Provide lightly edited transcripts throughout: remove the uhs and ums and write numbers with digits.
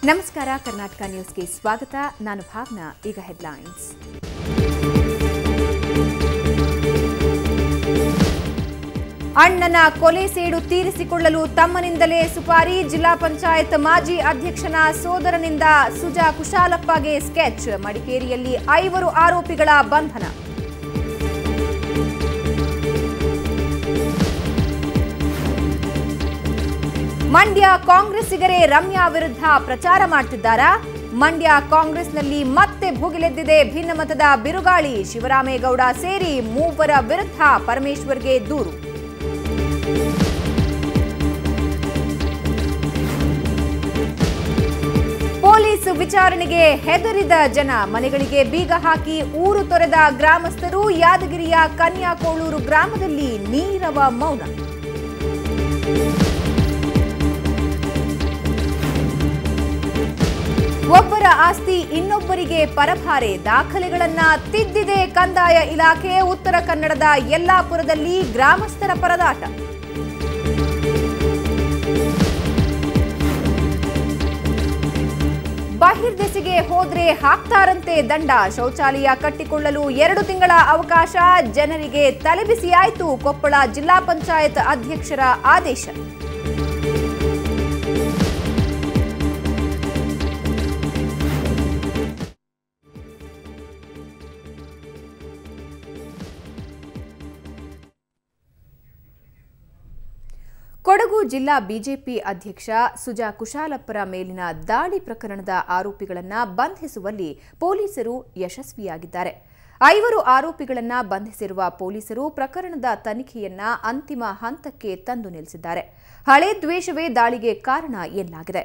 ನಮಸ್ಕಾರ ಕರ್ನಾಟಕ ನ್ಯೂಸ್ಗೆ ಸ್ವಾಗತ. ನಾನು ಭಾವನಾ. ಈಗ ಹೆಡ್ಲೈನ್ಸ್. ಅಣ್ಣನ ಕೊಲೆ ಸೇಡು ತೀರಿಸಿಕೊಳ್ಳಲು ತಮ್ಮನಿಂದಲೇ ಸುಪಾರಿ. ಜಿಲ್ಲಾ ಪಂಚಾಯತ್ ಮಾಜಿ ಅಧ್ಯಕ್ಷನ ಸೋದರನಿಂದ ಸುಜಾ ಕುಶಾಲಪ್ಪಗೆ ಸ್ಕೆಚ್. ಮಡಿಕೇರಿಯಲ್ಲಿ 5 ಆರೋಪಿಗಳ ಬಂಧನ. ಮಂಡ್ಯ ಕಾಂಗ್ರೆಸ್ಸಿಗರೇ ರಮ್ಯಾ ವಿರುದ್ಧ ಪ್ರಚಾರ ಮಾಡುತ್ತಿದ್ದಾರಾ? ಮಂಡ್ಯ ಕಾಂಗ್ರೆಸ್ನಲ್ಲಿ ಮತ್ತೆ ಭುಗಿಲೆದ್ದಿದೆ ಭಿನ್ನಮತದ ಬಿರುಗಾಳಿ. ಶಿವರಾಮೇಗೌಡ ಸೇರಿ 3 ವಿರುದ್ಧ ಪರಮೇಶ್ವರ್ಗೆ ದೂರು. ಪೊಲೀಸ್ ವಿಚಾರಣೆಗೆ ಹೆದರಿದ ಜನ. ಮನೆಗಳಿಗೆ ಬೀಗ ಹಾಕಿ ಊರು ತೊರೆದ ಗ್ರಾಮಸ್ಥರು. ಯಾದಗಿರಿಯ ಕನ್ಯಾಕೋಳೂರು ಗ್ರಾಮದಲ್ಲಿ ನೀರವ ಮೌನ. ಒಬ್ಬರ ಆಸ್ತಿ ಇನ್ನೊಬ್ಬರಿಗೆ ಪರಭಾರೆ. ದಾಖಲೆಗಳನ್ನ ತಿದ್ದಿದೆ ಕಂದಾಯ ಇಲಾಖೆ. ಉತ್ತರ ಕನ್ನಡದ ಯಲ್ಲಾಪುರದಲ್ಲಿ ಗ್ರಾಮಸ್ಥರ ಪರದಾಟ. ಬಹಿರ್ದೆಸೆಗೆ ಹೋದ್ರೆ ಹಾಕ್ತಾರಂತೆ ದಂಡ. ಶೌಚಾಲಯ ಕಟ್ಟಿಕೊಳ್ಳಲು 2 ತಿಂಗಳ ಅವಕಾಶ. ಜನರಿಗೆ ತಲೆಬಿಸಿಯಾಯಿತು ಕೊಪ್ಪಳ ಜಿಲ್ಲಾ ಪಂಚಾಯತ್ ಅಧ್ಯಕ್ಷರ ಆದೇಶ. ಕೊಡಗು ಜಿಲ್ಲಾ ಬಿಜೆಪಿ ಅಧ್ಯಕ್ಷ ಸುಜಾ ಕುಶಾಲಪ್ಪರ ಮೇಲಿನ ದಾಳಿ ಪ್ರಕರಣದ ಆರೋಪಿಗಳನ್ನು ಬಂಧಿಸುವಲ್ಲಿ ಪೊಲೀಸರು ಯಶಸ್ವಿಯಾಗಿದ್ದಾರೆ. 5 ಆರೋಪಿಗಳನ್ನು ಬಂಧಿಸಿರುವ ಪೊಲೀಸರು ಪ್ರಕರಣದ ತನಿಖೆಯನ್ನ ಅಂತಿಮ ಹಂತಕ್ಕೆ ತಂದು ನಿಲ್ಲಿಸಿದ್ದಾರೆ. ಹಳೆ ದ್ವೇಷವೇ ದಾಳಿಗೆ ಕಾರಣ ಎನ್ನಲಾಗಿದೆ.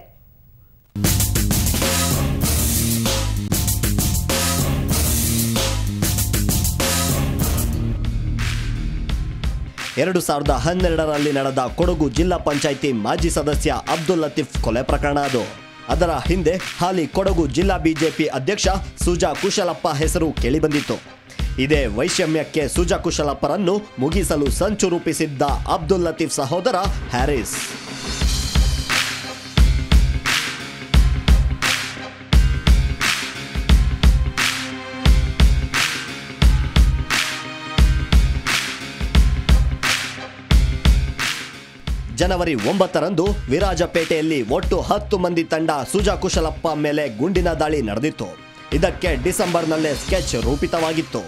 ಎರಡು 2012ರಲ್ಲಿ ನಡೆದ ಕೊಡಗು ಜಿಲ್ಲಾ ಪಂಚಾಯಿತಿ ಮಾಜಿ ಸದಸ್ಯ ಅಬ್ದುಲ್ ಲತೀಫ್ ಕೊಲೆ ಪ್ರಕರಣ ಅದು. ಅದರ ಹಿಂದೆ ಹಾಲಿ ಕೊಡಗು ಜಿಲ್ಲಾ ಬಿಜೆಪಿ ಅಧ್ಯಕ್ಷ ಸುಜಾ ಕುಶಾಲಪ್ಪ ಹೆಸರು ಕೇಳಿಬಂದಿತ್ತು. ಇದೇ ವೈಷಮ್ಯಕ್ಕೆ ಸುಜಾ ಕುಶಾಲಪ್ಪರನ್ನು ಮುಗಿಸಲು ಸಂಚು ರೂಪಿಸಿದ್ದ ಅಬ್ದುಲ್ ಲತೀಫ್ ಸಹೋದರ ಹ್ಯಾರಿಸ್. ಜನವರಿ 9ರಂದು ವಿರಾಜಪೇಟೆಯಲ್ಲಿ ಒಟ್ಟು 10 ಮಂದಿ ತಂಡ ಸುಜಾ ಕುಶಾಲಪ್ಪ ಮೇಲೆ ಗುಂಡಿನ ದಾಳಿ ನಡೆದಿತ್ತು. ಇದಕ್ಕೆ ಡಿಸೆಂಬರ್ನಲ್ಲೇ ಸ್ಕೆಚ್ ರೂಪಿತವಾಗಿತ್ತು.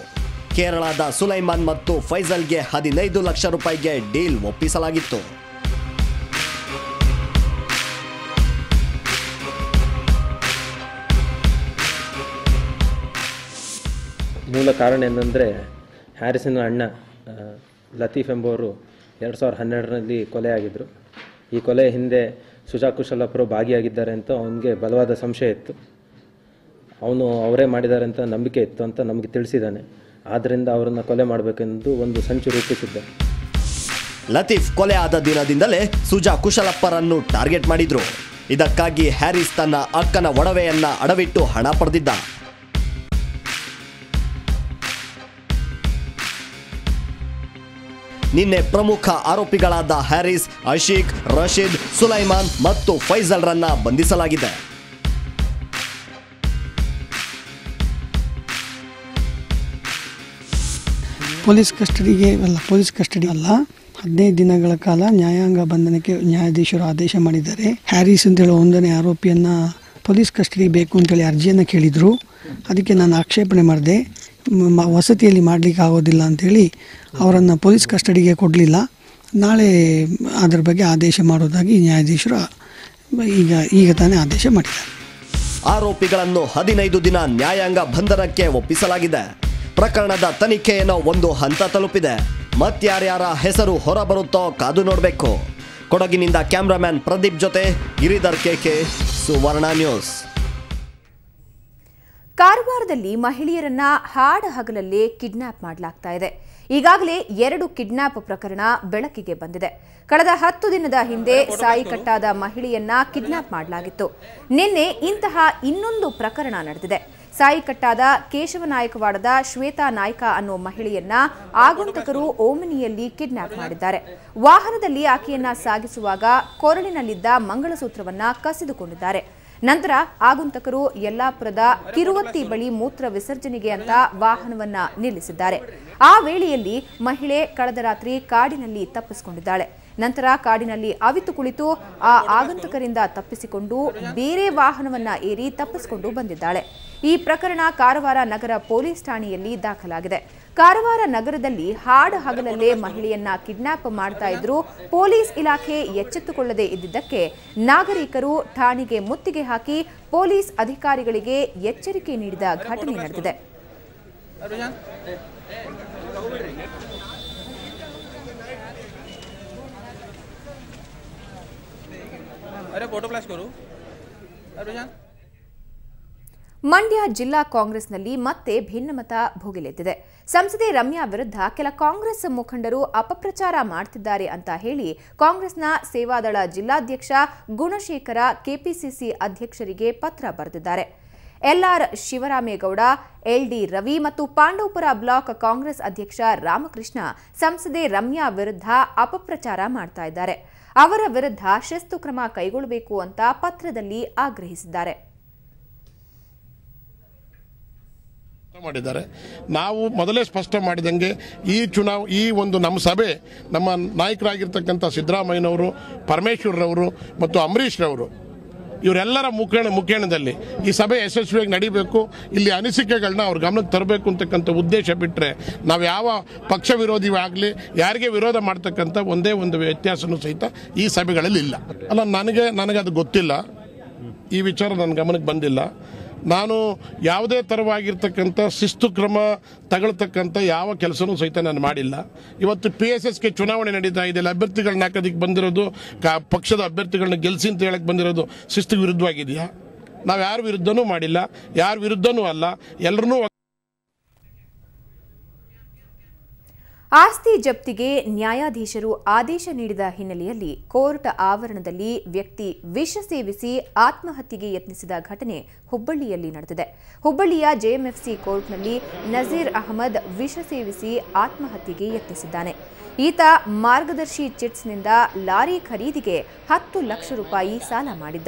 ಕೇರಳದ ಸುಲೈಮಾನ್ ಮತ್ತು ಫೈಜಲ್ಗೆ 15 ಲಕ್ಷ ರೂಪಾಯಿಗೆ ಡೀಲ್ ಒಪ್ಪಿಸಲಾಗಿತ್ತು. ಮೂಲ ಕಾರಣ ಏನಂದರೆ ಹ್ಯಾರಿಸನ್ ಅಣ್ಣ ಲತೀಫ್ ಎಂಬುವರು 2012ರಲ್ಲಿ ಕೊಲೆಯಾಗಿದ್ದರು. ಈ ಕೊಲೆ ಹಿಂದೆ ಸುಜಾ ಕುಶಾಲಪ್ಪರು ಭಾಗಿಯಾಗಿದ್ದಾರೆ ಅಂತ ಅವನಿಗೆ ಬಲವಾದ ಸಂಶಯ ಇತ್ತು. ಅವರೇ ಮಾಡಿದ್ದಾರೆ ಅಂತ ನಂಬಿಕೆ ಇತ್ತು ಅಂತ ನಮಗೆ ತಿಳಿಸಿದ್ದಾನೆ. ಆದ್ದರಿಂದ ಅವರನ್ನು ಕೊಲೆ ಮಾಡಬೇಕೆಂದು ಒಂದು ಸಂಚು ರೂಪಿಸಿದ್ದ. ಲತೀಫ್ ಕೊಲೆ ಆದ ದಿನದಿಂದಲೇ ಸುಜಾ ಕುಶಾಲಪ್ಪರನ್ನು ಟಾರ್ಗೆಟ್ ಮಾಡಿದ್ರು. ಇದಕ್ಕಾಗಿ ಹ್ಯಾರಿಸ್ ತನ್ನ ಅಕ್ಕನ ಒಡವೆಯನ್ನ ಅಡವಿಟ್ಟು ಹಣ ಪಡೆದಿದ್ದ. ನಿನ್ನೆ ಪ್ರಮುಖ ಆರೋಪಿಗಳಾದ ಹ್ಯಾರಿಸ್, ಅಶೀಕ್, ರಶೀದ್, ಸುಲೈಮಾನ್ ಮತ್ತು ಫೈಜಲ್ರನ್ನ ಬಂಧಿಸಲಾಗಿದೆ. ಪೊಲೀಸ್ ಕಸ್ಟಡಿ ಅಲ್ಲ 15 ದಿನಗಳ ಕಾಲ ನ್ಯಾಯಾಂಗ ಬಂಧನಕ್ಕೆ ನ್ಯಾಯಾಧೀಶರು ಆದೇಶ ಮಾಡಿದ್ದಾರೆ. ಹ್ಯಾರಿಸ್ ಅಂತೇಳಿ 1ನೇ ಆರೋಪಿಯನ್ನ ಪೊಲೀಸ್ ಕಸ್ಟಡಿ ಬೇಕು ಅಂತೇಳಿ ಅರ್ಜಿಯನ್ನು ಕೇಳಿದರು. ಅದಕ್ಕೆ ನಾನು ಆಕ್ಷೇಪಣೆ ಮಾಡಿದೆ. ವಸತಿಯಲ್ಲಿ ಮಾಡಲಿಕ್ಕೆ ಆಗೋದಿಲ್ಲ ಅಂಥೇಳಿ ಅವರನ್ನು ಪೊಲೀಸ್ ಕಸ್ಟಡಿಗೆ ಕೊಡಲಿಲ್ಲ. ನಾಳೆ ಅದರ ಬಗ್ಗೆ ಆದೇಶ ಮಾಡೋದಾಗಿ ನ್ಯಾಯಾಧೀಶರು ಈಗ ತಾನೇ ಆದೇಶ ಮಾಡಿದ್ದಾರೆ. ಆರೋಪಿಗಳನ್ನು 15 ದಿನ ನ್ಯಾಯಾಂಗ ಬಂಧನಕ್ಕೆ ಒಪ್ಪಿಸಲಾಗಿದೆ. ಪ್ರಕರಣದ ತನಿಖೆಯನ್ನು ಒಂದು ಹಂತ ತಲುಪಿದೆ. ಮತ್ಯಾರ್ಯಾರ ಹೆಸರು ಹೊರಬರುತ್ತೋ ಕಾದು ನೋಡಬೇಕು. ಕೊಡಗಿನಿಂದ ಕ್ಯಾಮ್ರಾಮ್ಯಾನ್ ಪ್ರದೀಪ್ ಜೊತೆ ಗಿರಿಧರ್ ಕೆಕೆ, ಸುವರ್ಣ ನ್ಯೂಸ್. ಕಾರವಾರದಲ್ಲಿ ಮಹಿಳೆಯರನ್ನ ಹಾಡ ಹಗಲಲ್ಲೇ ಕಿಡ್ನಾಪ್ ಮಾಡಲಾಗ್ತಾ ಇದೆ. ಈಗಾಗಲೇ 2 ಕಿಡ್ನಾಪ್ ಪ್ರಕರಣ ಬೆಳಕಿಗೆ ಬಂದಿದೆ. ಕಳೆದ 10 ದಿನದ ಹಿಂದೆ ಸಾಯಿ ಕಟ್ಟಾದ ಮಹಿಳೆಯನ್ನ ಕಿಡ್ನಾಪ್ ಮಾಡಲಾಗಿತ್ತು. ನಿನ್ನೆ ಇಂತಹ ಇನ್ನೊಂದು ಪ್ರಕರಣ ನಡೆದಿದೆ. ಸಾಯಿ ಕಟ್ಟಾದ ಕೇಶವನಾಯಕವಾಡದ ಶ್ವೇತಾ ನಾಯ್ಕ ಅನ್ನೋ ಮಹಿಳೆಯನ್ನ ಆಗಂತಕರು ಓಮಿನಿಯಲ್ಲಿ ಕಿಡ್ನಾಪ್ ಮಾಡಿದ್ದಾರೆ. ವಾಹನದಲ್ಲಿ ಆಕೆಯನ್ನ ಸಾಗಿಸುವಾಗ ಕೊರಳಿನಲ್ಲಿದ್ದ ಮಂಗಳಸೂತ್ರವನ್ನ ಕಸಿದುಕೊಂಡಿದ್ದಾರೆ. ನಂತರ ಆಗಂತುಕರು ಯಲ್ಲಾಪುರದ ಕಿರುವತ್ತಿ ಬಳಿ ಮೂತ್ರ ವಿಸರ್ಜನೆಗೆ ಅಂತ ವಾಹನವನ್ನ ನಿಲ್ಲಿಸಿದ್ದಾರೆ. ಆ ವೇಳೆಯಲ್ಲಿ ಮಹಿಳೆ ಕಳೆದ ರಾತ್ರಿ ಕಾಡಿನಲ್ಲಿ ತಪ್ಪಿಸಿಕೊಂಡಿದ್ದಾಳೆ. ನಂತರ ಕಾಡಿನಲ್ಲಿ ಅವಿತು ಕುಳಿತು ಆ ಆಗಂತುಕರಿಂದ ತಪ್ಪಿಸಿಕೊಂಡು ಬೇರೆ ವಾಹನವನ್ನ ಏರಿ ತಪ್ಪಿಸಿಕೊಂಡು ಬಂದಿದ್ದಾಳೆ. ಈ ಪ್ರಕರಣ ಕಾರವಾರ ನಗರ ಪೊಲೀಸ್ ಠಾಣೆಯಲ್ಲಿ ದಾಖಲಾಗಿದೆ. ಕಾರವಾರ ನಗರದಲ್ಲಿ ಹಾಡು ಹಗಲಲ್ಲೇ ಮಹಿಳೆಯನ್ನ ಕಿಡ್ನಾಪ್ ಮಾಡ್ತಾ ಇದ್ರು. ಪೊಲೀಸ್ ಇಲಾಖೆ ಎಚ್ಚೆತ್ತುಕೊಳ್ಳದೆ ಇದ್ದಿದ್ದಕ್ಕೆ ನಾಗರಿಕರು ಠಾಣೆಗೆ ಮುತ್ತಿಗೆ ಹಾಕಿ ಪೊಲೀಸ್ ಅಧಿಕಾರಿಗಳಿಗೆ ಎಚ್ಚರಿಕೆ ನೀಡಿದ ಘಟನೆ ನಡೆದಿದೆ. ಮಂಡ್ಯ ಜಿಲ್ಲಾ ಕಾಂಗ್ರೆಸ್ನಲ್ಲಿ ಮತ್ತೆ ಭಿನ್ನಮತ ಭುಗಿಲೆದ್ದಿದೆ. ಸಂಸದೆ ರಮ್ಯಾ ವಿರುದ್ಧ ಕೆಲ ಕಾಂಗ್ರೆಸ್ ಮುಖಂಡರು ಅಪಪ್ರಚಾರ ಮಾಡ್ತಿದ್ದಾರೆ ಅಂತ ಹೇಳಿ ಕಾಂಗ್ರೆಸ್ನ ಸೇವಾದಳ ಜಿಲ್ಲಾಧ್ಯಕ್ಷ ಗುಣಶೇಖರ ಕೆಪಿಸಿಸಿ ಅಧ್ಯಕ್ಷರಿಗೆ ಪತ್ರ ಬರೆದಿದ್ದಾರೆ. ಎಲ್ಆರ್ ಶಿವರಾಮೇಗೌಡ, ಎಲ್ಡಿ ರವಿ ಮತ್ತು ಪಾಂಡವಪುರ ಬ್ಲಾಕ್ ಕಾಂಗ್ರೆಸ್ ಅಧ್ಯಕ್ಷ ರಾಮಕೃಷ್ಣ ಸಂಸದೆ ರಮ್ಯಾ ವಿರುದ್ಧ ಅಪಪ್ರಚಾರ ಮಾಡ್ತಾ ಇದ್ದಾರೆ. ಅವರ ವಿರುದ್ಧ ಶಿಸ್ತು ಕ್ರಮ ಕೈಗೊಳ್ಳಬೇಕು ಅಂತ ಪತ್ರದಲ್ಲಿ ಆಗ್ರಹಿಸಿದ್ದಾರೆ. ಮಾಡಿದ್ದಾರೆ. ನಾವು ಮೊದಲೇ ಸ್ಪಷ್ಟ ಮಾಡಿದಂಗೆ ಈ ಒಂದು ನಮ್ಮ ಸಭೆ ನಮ್ಮ ನಾಯಕರಾಗಿರ್ತಕ್ಕಂಥ ಸಿದ್ದರಾಮಯ್ಯನವರು, ಪರಮೇಶ್ವರರವರು ಮತ್ತು ಅಂಬರೀಶ್ರವರು ಇವರೆಲ್ಲರ ಮುಖೇಣದಲ್ಲಿ ಈ ಸಭೆ ಯಶಸ್ವಿಯಾಗಿ ನಡೀಬೇಕು. ಇಲ್ಲಿ ಅನಿಸಿಕೆಗಳನ್ನ ಅವ್ರ ಗಮನಕ್ಕೆ ತರಬೇಕು ಅಂತಕ್ಕಂಥ ಉದ್ದೇಶ ಬಿಟ್ಟರೆ ನಾವು ಯಾವ ಪಕ್ಷ ವಿರೋಧಿ ಆಗಲಿ ಯಾರಿಗೆ ವಿರೋಧ ಮಾಡ್ತಕ್ಕಂಥ ಒಂದೇ ಒಂದು ವ್ಯತ್ಯಾಸನೂ ಸಹಿತ ಈ ಸಭೆಗಳಲ್ಲಿ ಇಲ್ಲ. ಅಲ್ಲ, ನನಗೆ ಅದು ಗೊತ್ತಿಲ್ಲ. ಈ ವಿಚಾರ ನನ್ನ ಗಮನಕ್ಕೆ ಬಂದಿಲ್ಲ. ನಾನು ಯಾವುದೇ ಥರವಾಗಿರ್ತಕ್ಕಂಥ ಶಿಸ್ತು ಕ್ರಮ ತಗೊಳ್ತಕ್ಕಂಥ ಯಾವ ಕೆಲಸನೂ ಸಹಿತ ನಾನು ಮಾಡಿಲ್ಲ. ಇವತ್ತು PSSಗೆ ಚುನಾವಣೆ ನಡೀತಾ ಇದೆ. ಅಭ್ಯರ್ಥಿಗಳನ್ನ ಹಾಕೋದಕ್ಕೆ ಬಂದಿರೋದು ಪಕ್ಷದ ಅಭ್ಯರ್ಥಿಗಳನ್ನ ಗೆಲ್ಲಿಸಿ ಅಂತ ಹೇಳಕ್ಕೆ ಬಂದಿರೋದು ಶಿಸ್ತು ವಿರುದ್ಧವಾಗಿದೆಯಾ? ನಾವು ಯಾರ ವಿರುದ್ಧನೂ ಮಾಡಿಲ್ಲ, ಯಾರ ವಿರುದ್ಧನೂ ಅಲ್ಲ. ಎಲ್ಲರನ್ನೂ ಆಸ್ತಿ ಜಪ್ತಿಗೆ ನ್ಯಾಯಾಧೀಶರು ಆದೇಶ ನೀಡಿದ ಹಿನ್ನೆಲೆಯಲ್ಲಿ ಕೋರ್ಟ್ ಆವರಣದಲ್ಲಿ ವ್ಯಕ್ತಿ ವಿಷ ಸೇವಿಸಿ ಆತ್ಮಹತ್ಯೆಗೆ ಯತ್ನಿಸಿದ ಘಟನೆ ಹುಬ್ಬಳ್ಳಿಯಲ್ಲಿ ನಡೆದಿದೆ. ಹುಬ್ಬಳ್ಳಿಯ JMFC ಕೋರ್ಟ್ನಲ್ಲಿ ನಜೀರ್ ಅಹಮದ್ ವಿಷ ಸೇವಿಸಿ ಆತ್ಮಹತ್ಯೆಗೆ ಯತ್ನಿಸಿದ್ದಾನೆ. ಈತ ಮಾರ್ಗದರ್ಶಿ ಚಿಟ್ಸ್ನಿಂದ ಲಾರಿ ಖರೀದಿಗೆ 10 ಲಕ್ಷ ರೂಪಾಯಿ ಸಾಲ ಮಾಡಿದ್ದ.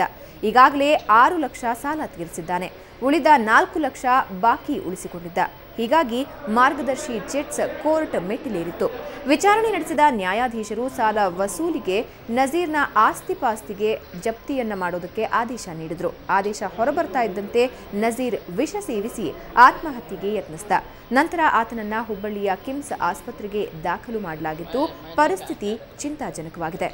ಈಗಾಗಲೇ 6 ಲಕ್ಷ ಸಾಲ ತೀರಿಸಿದ್ದಾನೆ. ಉಳಿದ 4 ಲಕ್ಷ ಬಾಕಿ ಉಳಿಸಿಕೊಂಡಿದ್ದ. ಹೀಗಾಗಿ ಮಾರ್ಗದರ್ಶಿ ಚಿಟ್ಸ್ ಕೋರ್ಟ್ ಮೆಟ್ಟಿಲೇರಿತ್ತು. ವಿಚಾರಣೆ ನಡೆಸಿದ ನ್ಯಾಯಾಧೀಶರು ಸಾಲ ವಸೂಲಿಗೆ ನಜೀರ್ನ ಆಸ್ತಿಪಾಸ್ತಿಗೆ ಜಪ್ತಿಯನ್ನ ಮಾಡೋದಕ್ಕೆ ಆದೇಶ ನೀಡಿದ್ರು. ಆದೇಶ ಹೊರಬರ್ತಾ ಇದ್ದಂತೆ ನಜೀರ್ ವಿಷ ಸೇವಿಸಿ ಆತ್ಮಹತ್ಯೆಗೆ ಯತ್ನಿಸಿದ. ನಂತರ ಆತನನ್ನ ಹುಬ್ಬಳ್ಳಿಯ ಕಿಮ್ಸ್ ಆಸ್ಪತ್ರೆಗೆ ದಾಖಲು ಮಾಡಲಾಗಿದ್ದು ಪರಿಸ್ಥಿತಿ ಚಿಂತಾಜನಕವಾಗಿದೆ.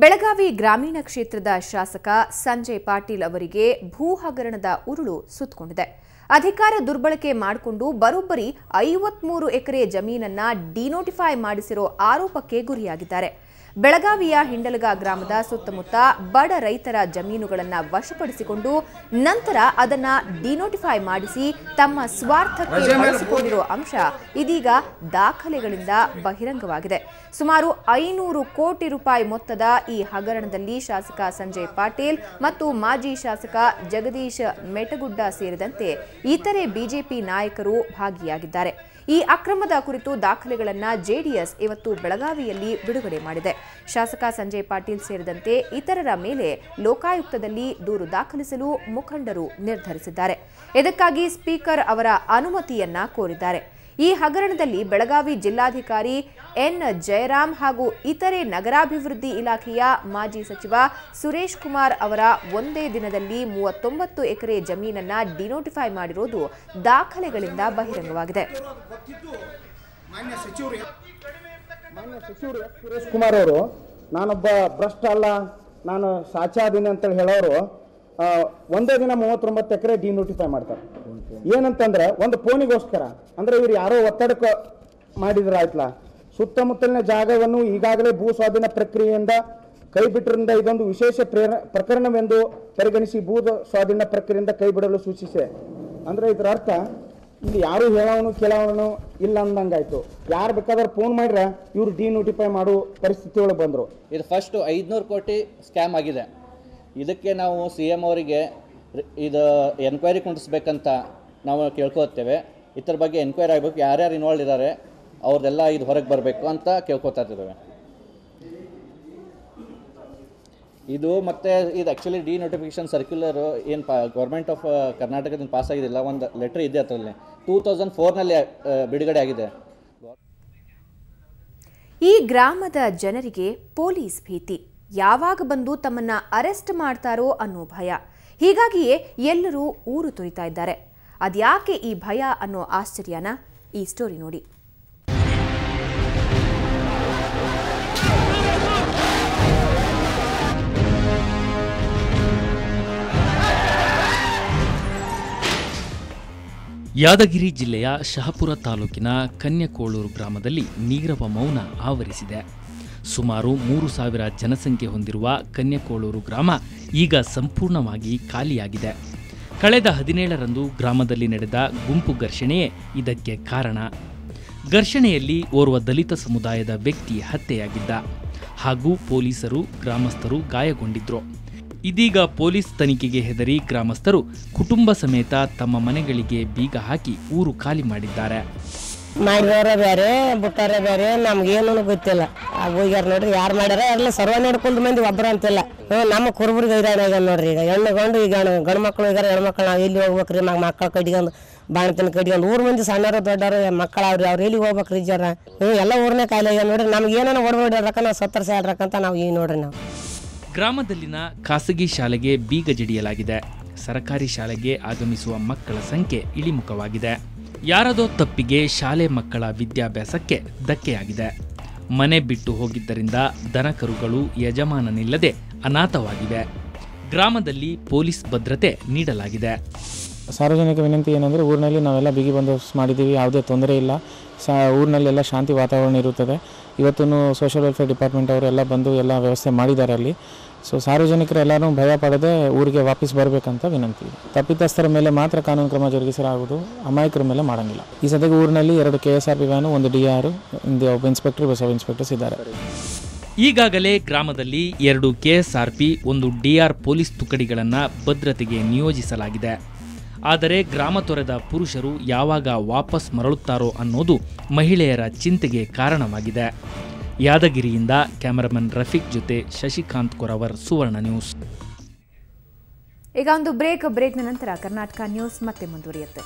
ಬೆಳಗಾವಿ ಗ್ರಾಮೀಣ ಕ್ಷೇತ್ರದ ಶಾಸಕ ಸಂಜಯ್ ಪಾಟೀಲ್ ಅವರಿಗೆ ಭೂ ಹಗರಣದ ಉರುಳು ಸುತ್ತಕೊಂಡಿದೆ. ಅಧಿಕಾರ ದುರ್ಬಳಕೆ ಮಾಡಿಕೊಂಡು ಬರೋಬ್ಬರಿ 53 ಎಕರೆ ಜಮೀನನ್ನ ಡಿನೋಟಿಫೈ ಮಾಡಿಸಿರೋ ಆರೋಪಕ್ಕೆ ಗುರಿಯಾಗಿದ್ದಾರೆ. ಬೆಳಗಾವಿಯ ಹಿಂಡಲಗ ಗ್ರಾಮದ ಸುತ್ತಮುತ್ತ ಬಡ ರೈತರ ಜಮೀನುಗಳನ್ನು ವಶಪಡಿಸಿಕೊಂಡು ನಂತರ ಅದನ್ನ ಡಿನೋಟಿಫೈ ಮಾಡಿಸಿ ತಮ್ಮ ಸ್ವಾರ್ಥಕ್ಕೆ ಬಳಸಿಕೊಂಡಿರೋ ಅಂಶ ಇದೀಗ ದಾಖಲೆಗಳಿಂದ ಬಹಿರಂಗವಾಗಿದೆ. ಸುಮಾರು 500 ಕೋಟಿ ರೂಪಾಯಿ ಮೊತ್ತದ ಈ ಹಗರಣದಲ್ಲಿ ಶಾಸಕ ಸಂಜಯ್ ಪಾಟೀಲ್ ಮತ್ತು ಮಾಜಿ ಶಾಸಕ ಜಗದೀಶ್ ಮೆಟಗುಡ್ಡ ಸೇರಿದಂತೆ ಇತರೆ ಬಿಜೆಪಿ ನಾಯಕರು ಭಾಗಿಯಾಗಿದ್ದಾರೆ. ಈ ಅಕ್ರಮದ ಕುರಿತು ದಾಖಲೆಗಳನ್ನು ಜೆಡಿಎಸ್ ಇವತ್ತು ಬೆಳಗಾವಿಯಲ್ಲಿ ಬಿಡುಗಡೆ ಮಾಡಿದೆ. ಶಾಸಕ ಸಂಜಯ್ ಪಾಟೀಲ್ ಸೇರಿದಂತೆ ಇತರರ ಮೇಲೆ ಲೋಕಾಯುಕ್ತದಲ್ಲಿ ದೂರು ದಾಖಲಿಸಲು ಮುಖಂಡರು ನಿರ್ಧರಿಸಿದ್ದಾರೆ. ಇದಕ್ಕಾಗಿ ಸ್ಪೀಕರ್ ಅವರ ಅನುಮತಿಯನ್ನ ಕೋರಿದ್ದಾರೆ. ಈ ಹಗರಣದಲ್ಲಿ ಬೆಳಗಾವಿ ಜಿಲ್ಲಾಧಿಕಾರಿ ಎನ್ ಜಯರಾಮ್ ಹಾಗೂ ಇತರೆ ನಗರಾಭಿವೃದ್ಧಿ ಇಲಾಖೆಯ ಮಾಜಿ ಸಚಿವ ಸುರೇಶ್ ಕುಮಾರ್ ಅವರ ಒಂದೇ ದಿನದಲ್ಲಿ 39 ಎಕರೆ ಜಮೀನನ್ನ ಡಿನೋಟಿಫೈ ಮಾಡಿರುವುದು ದಾಖಲೆಗಳಿಂದ ಬಹಿರಂಗವಾಗಿದೆ. ಮಾನ್ಯ ಸಚಿವರು ಸುರೇಶ್ ಕುಮಾರ್ ಅವರು ನಾನೊಬ್ಬ ಭ್ರಷ್ಟ ಅಲ್ಲ, ನಾನು ಸಾಚಾದೀನಿ ಅಂತ ಹೇಳೋರು ಒಂದೇ ದಿನ 39 ಎಕರೆ ಡಿನೋಟಿಫೈ ಮಾಡ್ತಾರೆ. ಏನಂತಂದ್ರೆ ಒಂದು ಫೋನಿಗೋಸ್ಕರ, ಅಂದ್ರೆ ಇವ್ರು ಯಾರೋ ಒತ್ತಡಕ್ಕೆ ಮಾಡಿದ್ರಾಯ್ತಲ್ಲ. ಸುತ್ತಮುತ್ತಲಿನ ಜಾಗವನ್ನು ಈಗಾಗಲೇ ಭೂ ಸ್ವಾಧೀನ ಪ್ರಕ್ರಿಯೆಯಿಂದ ಕೈ ಬಿಟ್ಟರಿಂದ ಇದೊಂದು ವಿಶೇಷ ಪ್ರಕರಣವೆಂದು ಪರಿಗಣಿಸಿ ಭೂ ಸ್ವಾಧೀನ ಪ್ರಕ್ರಿಯೆಯಿಂದ ಕೈ ಬಿಡಲು ಸೂಚಿಸಿದೆ. ಅಂದ್ರೆ ಇದರ ಅರ್ಥ ಇಲ್ಲಿ ಯಾರು ಹೇಳೋನು ಕೇಳೋನು ಇಲ್ಲ ಅಂದಂಗಾಯ್ತು. ಯಾರು ಬೇಕಾದ್ರೆ ಫೋನ್ ಮಾಡ್ರೆ ಇವ್ರು ಡಿನೋಟಿಫೈ ಮಾಡೋ ಪರಿಸ್ಥಿತಿ ಒಳಗೆ ಬಂದರು. ಇದು ಫಸ್ಟು 500 ಕೋಟಿ ಸ್ಕ್ಯಾಮ್ ಆಗಿದೆ. ಇದಕ್ಕೆ ನಾವು CM ಅವರಿಗೆ ಇದು ಎನ್ಕ್ವೈರಿ ಕುಂಡಿಸ್ಬೇಕಂತ ನಾವು ಕೇಳ್ಕೊತೇವೆ. ಇದ್ರ ಬಗ್ಗೆ ಎನ್ಕ್ವೈರಿ ಆಗಬೇಕು, ಯಾರ್ಯಾರು ಇನ್ವಾಲ್ವ್ ಇದ್ದಾರೆ ಅವ್ರದ್ದೆಲ್ಲ ಇದು ಹೊರಗೆ ಬರಬೇಕು ಅಂತ ಕೇಳ್ಕೊತಾ ಇದ್ದೇವೆ. ಇದು ಮತ್ತು ಇದು ಆ್ಯಕ್ಚುಲಿ ಡಿನೋಟಿಫಿಕೇಷನ್ ಸರ್ಕ್ಯುಲರ್ ಏನು ಗೌರ್ಮೆಂಟ್ ಆಫ್ ಕರ್ನಾಟಕದಿಂದ ಪಾಸ್ ಆಗಿದ್ದಿಲ್ಲ, ಒಂದು ಲೆಟ್ರ್ ಇದೆ ಅದರಲ್ಲಿ 2004ನಲ್ಲಿ ಬಿಡುಗಡೆ ಆಗಿದೆ. ಈ ಗ್ರಾಮದ ಜನರಿಗೆ ಪೊಲೀಸ್ ಭೀತಿ, ಯಾವಾಗ ಬಂದು ತಮ್ಮನ್ನ ಅರೆಸ್ಟ್ ಮಾಡ್ತಾರೋ ಅನ್ನೋ ಭಯ. ಹೀಗಾಗಿಯೇ ಎಲ್ಲರೂ ಊರು ತೊರಿತಾ ಇದ್ದಾರೆ. ಅದ್ಯಾಕೆ ಈ ಭಯ ಅನ್ನೋ ಆಶ್ಚರ್ಯನ ಈ ಸ್ಟೋರಿ ನೋಡಿ. ಯಾದಗಿರಿ ಜಿಲ್ಲೆಯ ಶಹಾಪುರ ತಾಲೂಕಿನ ಕನ್ಯಕೋಳೂರು ಗ್ರಾಮದಲ್ಲಿ ನೀರವ ಮೌನ ಆವರಿಸಿದೆ. ಸುಮಾರು 3,000 ಜನಸಂಖ್ಯೆ ಹೊಂದಿರುವ ಕನ್ಯಕೋಳೂರು ಗ್ರಾಮ ಈಗ ಸಂಪೂರ್ಣವಾಗಿ ಖಾಲಿಯಾಗಿದೆ. ಕಳೆದ 17ರಂದು ಗ್ರಾಮದಲ್ಲಿ ನಡೆದ ಗುಂಪು ಘರ್ಷಣೆಯೇ ಇದಕ್ಕೆ ಕಾರಣ. ಘರ್ಷಣೆಯಲ್ಲಿ ಓರ್ವ ದಲಿತ ಸಮುದಾಯದ ವ್ಯಕ್ತಿ ಹತ್ಯೆಯಾಗಿದ್ದ ಹಾಗೂ ಪೊಲೀಸರು ಗ್ರಾಮಸ್ಥರು ಗಾಯಗೊಂಡಿದ್ರು. ಇದೀಗ ಪೊಲೀಸ್ ತನಿಖೆಗೆ ಹೆದರಿ ಗ್ರಾಮಸ್ಥರು ಕುಟುಂಬ ಸಮೇತ ತಮ್ಮ ಮನೆಗಳಿಗೆ ಬೀಗ ಹಾಕಿ ಊರು ಖಾಲಿ ಮಾಡಿದ್ದಾರೆ. ಮಾಡಿದವರ ಬೇರೆ ಬಿಟ್ಟಾರೆ ಬೇರೆ, ನಮ್ಗೇನು ಗೊತ್ತಿಲ್ಲ. ಹೋಗ್ಯಾರ ನೋಡ್ರಿ, ಯಾರು ಮಾಡ್ಯಾರ ಎಲ್ಲ ಸರ್ವ ನೋಡ್ಕೊಂಡು ಮಂದಿ ಒಬ್ಬರು ಅಂತಿಲ್ಲ. ನಮ್ಮ ಕುರುಬರಿಗೆ ಹೈರಾಣ ಆಗ್ಯಾನ ನೋಡ್ರಿ. ಈಗ ಹೆಣ್ಣುಗೊಂಡು ಈಗ ಗಂಡು ಮಕ್ಕಳು ಹೋಗ್ಯಾರ, ಹೆಣ್ಮಕ್ಳು ನಾವು ಎಲ್ಲಿ ಹೋಗ್ಬೇಕ್ರಿ? ಮಕ್ಕಳು ಕಟ್ಕೊಂಡು ಬಾಣತನ ಕಟ್ಕೊಂಡು ಊರು ಮಂದಿ ಸಣ್ಣವರು ದೊಡ್ಡವರು ಮಕ್ಕಳು ಅವ್ರು ಎಲ್ಲಿ ಹೋಗ್ಬೇಕ್ರಿ ಜರ? ಎಲ್ಲ ಊರನ್ನೇ ಕಾಯಿಲೆ ಆಗ್ಯಾನ ನೋಡ್ರಿ. ನಮ್ಗೆ ಏನಾನ ಹೊಡ್ಬೇಡ್ರಕ್ಕ ನಾವು 70 ಸಾವಿರಕ್ಕಂತ ನಾವು ಈಗ ನೋಡ್ರಿ. ನಾವು ಗ್ರಾಮದಲ್ಲಿನ ಖಾಸಗಿ ಶಾಲೆಗೆ ಬೀಗ ಜಡಿಯಲಾಗಿದೆ. ಸರಕಾರಿ ಶಾಲೆಗೆ ಆಗಮಿಸುವ ಮಕ್ಕಳ ಸಂಖ್ಯೆ ಇಳಿಮುಖವಾಗಿದೆ. ಯಾರದೋ ತಪ್ಪಿಗೆ ಶಾಲೆ ಮಕ್ಕಳ ವಿದ್ಯಾಭ್ಯಾಸಕ್ಕೆ ಧಕ್ಕೆಯಾಗಿದೆ. ಮನೆ ಬಿಟ್ಟು ಹೋಗಿದ್ದರಿಂದ ದನಕರುಗಳು ಯಜಮಾನನಿಲ್ಲದೆ ಅನಾಥವಾಗಿವೆ. ಗ್ರಾಮದಲ್ಲಿ ಪೊಲೀಸ್ ಭದ್ರತೆ ನೀಡಲಾಗಿದೆ. ಸಾರ್ವಜನಿಕ ವಿನಂತಿ ಏನಂದರೆ, ಊರಿನಲ್ಲಿ ನಾವೆಲ್ಲ ಬಿಗಿ ಬಂದೋಬಸ್ತ್ ಮಾಡಿದ್ದೀವಿ, ಯಾವುದೇ ತೊಂದರೆ ಇಲ್ಲ. ಊರಿನಲ್ಲೆಲ್ಲ ಶಾಂತಿ ವಾತಾವರಣ ಇರುತ್ತದೆ. ಇವತ್ತೂ ಸೋಷಿಯಲ್ ವೆಲ್ಫೇರ್ ಡಿಪಾರ್ಟ್ಮೆಂಟ್ ಅವರು ಎಲ್ಲ ಬಂದು ಎಲ್ಲ ವ್ಯವಸ್ಥೆ ಮಾಡಿದ್ದಾರೆ ಅಲ್ಲಿ. ಸೊ ಸಾರ್ವಜನಿಕರು ಎಲ್ಲರೂ ಭಯ ಪಡದೆ ಊರಿಗೆ ವಾಪಸ್ ಬರಬೇಕಂತ ವಿನಂತಿ. ತಪ್ಪಿತಸ್ಥರ ಮೇಲೆ ಮಾತ್ರ ಕಾನೂನು ಕ್ರಮ ಜರುಗಿಸಲಾಗುವುದು, ಅಮಾಯಕರ ಮೇಲೆ ಮಾಡೋಂಗಿಲ್ಲ. ಈ ಸದ್ಯಕ್ಕೆ ಊರಿನಲ್ಲಿ 2 KSRP ವ್ಯಾನು, 1 DR, ಒಬ್ಬ ಇನ್ಸ್ಪೆಕ್ಟರ್, ಸಬ್ ಇನ್ಸ್ಪೆಕ್ಟರ್ಸ್ ಇದ್ದಾರೆ. ಈಗಾಗಲೇ ಗ್ರಾಮದಲ್ಲಿ 2 KSRP, 1 DR ಪೊಲೀಸ್ ತುಕಡಿಗಳನ್ನು ಭದ್ರತೆಗೆ ನಿಯೋಜಿಸಲಾಗಿದೆ. ಆದರೆ ಗ್ರಾಮ ತೊರೆದ ಪುರುಷರು ಯಾವಾಗ ವಾಪಸ್ ಮರಳುತ್ತಾರೋ ಅನ್ನೋದು ಮಹಿಳೆಯರ ಚಿಂತೆಗೆ ಕಾರಣವಾಗಿದೆ. ಯಾದಗಿರಿಯಿಂದ ಕ್ಯಾಮರಾಮನ್ ರಫೀಕ್ ಜೊತೆ ಶಶಿಕಾಂತ್ ಕೊರವರ್, ಸುವರ್ಣ ನ್ಯೂಸ್. ಈಗ ಒಂದು ಬ್ರೇಕ್ನ ನಂತರ ಕರ್ನಾಟಕ ನ್ಯೂಸ್ ಮತ್ತೆ ಮುಂದುವರಿಯುತ್ತೆ.